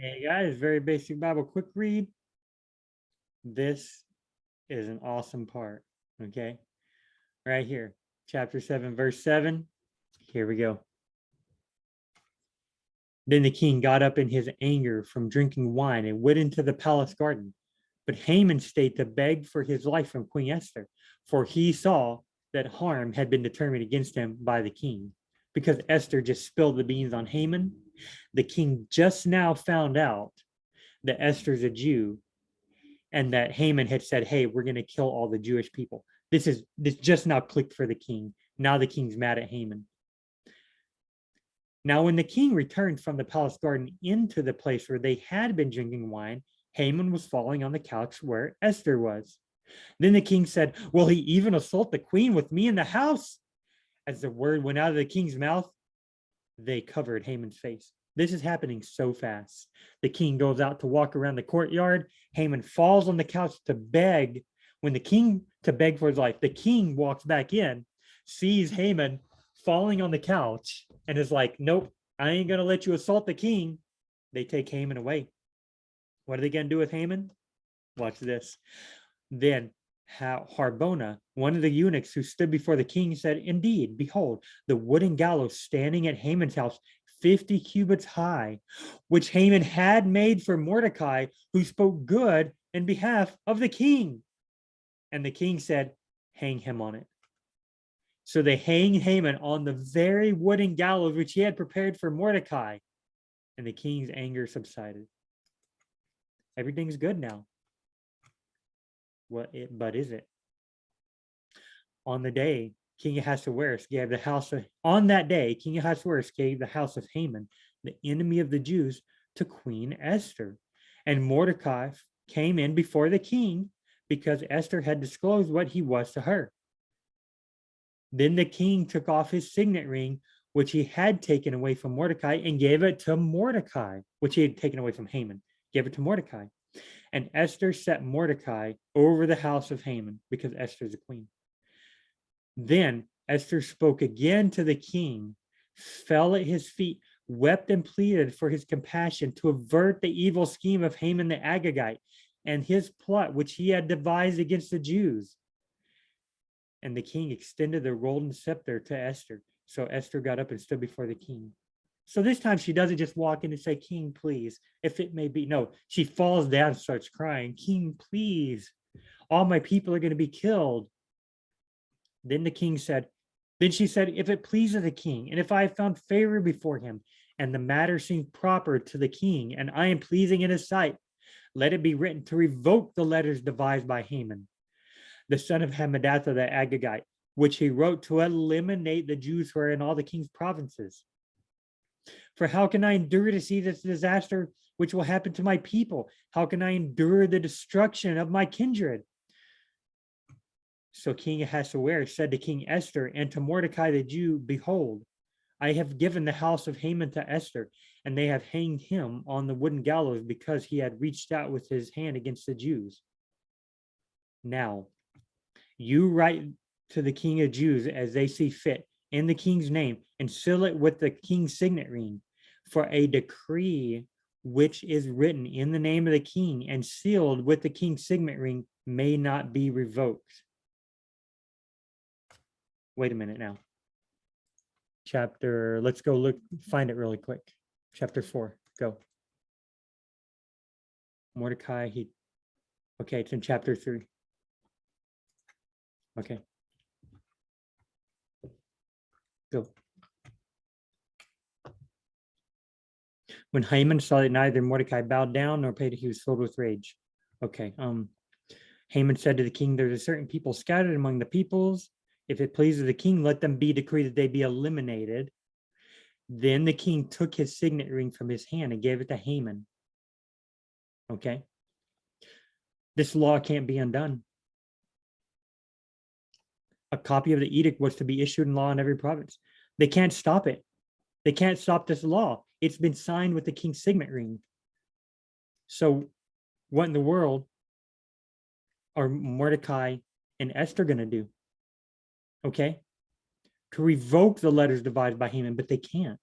Hey guys, very basic Bible quick read. This is an awesome part. Okay, right here, chapter 7, verse 7. Here we go. Then the king got up in his anger from drinking wine and went into the palace garden. But Haman stayed to beg for his life from Queen Esther, for he saw that harm had been determined against him by the king. Because Esther just spilled the beans on Haman, the king just now found out that Esther's a Jew and that Haman had said, "Hey, we're going to kill all the Jewish people." This just now clicked for the king. Now the king's mad at Haman. Now, when the king returned from the palace garden into the place where they had been drinking wine, Haman was falling on the couch where Esther was. Then the king said, "Will he even assault the queen with me in the house?" As the word went out of the king's mouth, they covered Haman's face. This is happening so fast. The king goes out to walk around the courtyard. Haman falls on the couch to beg. When the king to beg for his life, the king walks back in, sees Haman falling on the couch, and is like, "Nope, I ain't gonna let you assault the king." They take Haman away. What are they gonna do with Haman? Watch this. Then Harbona, one of the eunuchs who stood before the king, said, "Indeed, behold, the wooden gallows standing at Haman's house, 50 cubits high, which Haman had made for Mordecai, who spoke good in behalf of the king." And the king said, "Hang him on it." So they hang Haman on the very wooden gallows which he had prepared for Mordecai. And the king's anger subsided. Everything's good now. But is it? On the day King Ahasuerus gave the house of, on that day, King Ahasuerus gave the house of Haman, the enemy of the Jews, to Queen Esther. And Mordecai came in before the king because Esther had disclosed what he was to her. Then the king took off his signet ring, which he had taken away from Mordecai, and gave it to Mordecai, which he had taken away from Haman, gave it to Mordecai. And Esther set Mordecai over the house of Haman because Esther's a queen. Then Esther spoke again to the king, fell at his feet, wept and pleaded for his compassion to avert the evil scheme of Haman the Agagite and his plot which he had devised against the Jews. And the king extended the golden scepter to Esther. So Esther got up and stood before the king. So this time she doesn't just walk in and say, "King, please, if it may be." No, she falls down and starts crying, "King, please. All my people are going to be killed." Then she said, "If it pleases the king, and if I have found favor before him, and the matter seems proper to the king, and I am pleasing in his sight, let it be written to revoke the letters devised by Haman, the son of Hammedatha the Agagite, which he wrote to eliminate the Jews who are in all the king's provinces. For how can I endure to see this disaster which will happen to my people? How can I endure the destruction of my kindred?" So King Ahasuerus said to King Esther and to Mordecai the Jew, "Behold, I have given the house of Haman to Esther, and they have hanged him on the wooden gallows because he had reached out with his hand against the Jews. Now, you write to the king of Jews as they see fit in the king's name, and seal it with the king's signet ring. For a decree which is written in the name of the king and sealed with the king's signet ring may not be revoked." Wait a minute now. Let's go find it really quick. Chapter 4, go. Mordecai, okay, it's in chapter 3. Okay. Go. When Haman saw that neither Mordecai bowed down nor paid, he was filled with rage. Okay. Haman said to the king, "There's a certain people scattered among the peoples. If it pleases the king, let them be decreed that they be eliminated." Then the king took his signet ring from his hand and gave it to Haman. Okay. This law can't be undone. A copy of the edict was to be issued in law in every province. They can't stop it. They can't stop this law. It's been signed with the king's signet ring. So what in the world are Mordecai and Esther going to do? Okay. To revoke the letters devised by Haman, but they can't.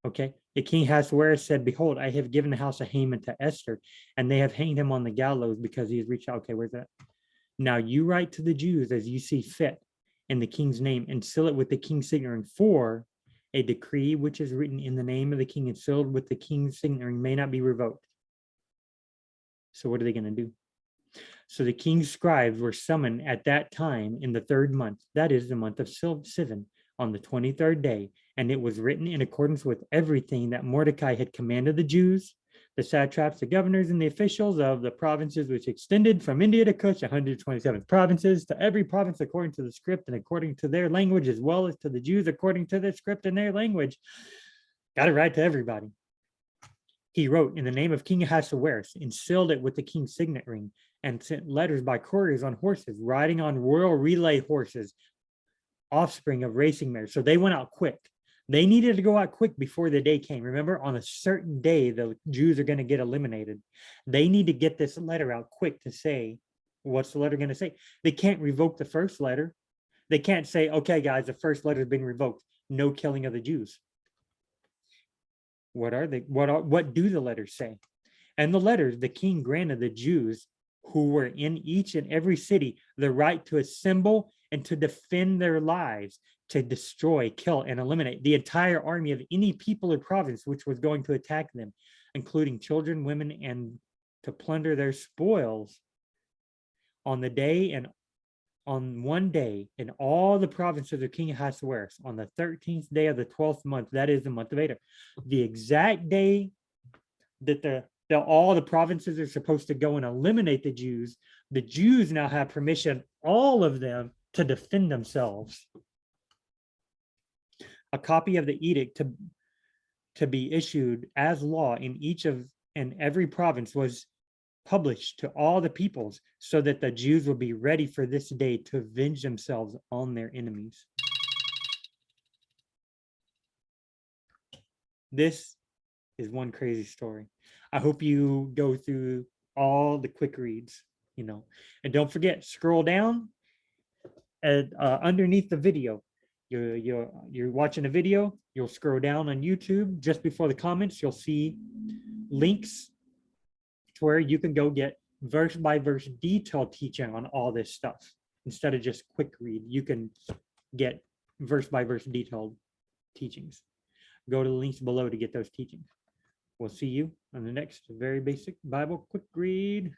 Okay. The king Ahasuerus said, behold, I have given the house of Haman to Esther, and they have hanged him on the gallows because he has reached out. Okay, where's that? Now you write to the Jews as you see fit in the king's name and seal it with the king's signet, for a decree which is written in the name of the king and sealed with the king's signet may not be revoked. So what are they going to do? So the king's scribes were summoned at that time in the 3rd month, that is the month of Sivan, on the 23rd day, and it was written in accordance with everything that Mordecai had commanded the Jews, the satraps, the governors, and the officials of the provinces which extended from India to Kush, 127 provinces, to every province according to the script and according to their language, as well as to the Jews according to their script and their language. Got to write to everybody. He wrote in the name of King Ahasuerus and sealed it with the king's signet ring and sent letters by couriers on horses, riding on royal relay horses, offspring of racing mares. So they went out quick. They needed to go out quick before the day came. Remember, on a certain day, the Jews are going to get eliminated. They need to get this letter out quick to say, what's the letter going to say? They can't revoke the first letter. They can't say, okay, guys, the first letter has been revoked. No killing of the Jews. What are they? What do the letters say? And the letters, the king granted the Jews who were in each and every city the right to assemble and to defend their lives, to destroy, kill, and eliminate the entire army of any people or province which was going to attack them, including children, women, and to plunder their spoils on the day and on one day in all the provinces of King Ahasuerus, on the 13th day of the 12th month, that is the month of Adar, the exact day that all the provinces are supposed to go and eliminate the Jews now have permission, all of them, to defend themselves. A copy of the edict to be issued as law in each of and every province was published to all the peoples so that the Jews will be ready for this day to avenge themselves on their enemies. This is one crazy story. I hope you go through all the quick reads, and don't forget, scroll down and underneath the video. You're watching a video, you'll scroll down on YouTube just before the comments, you'll see links to where you can go get verse by verse detailed teaching on all this stuff. Instead of just quick read, you can get verse by verse detailed teachings. Go to the links below to get those teachings. We'll see you on the next very basic Bible quick read.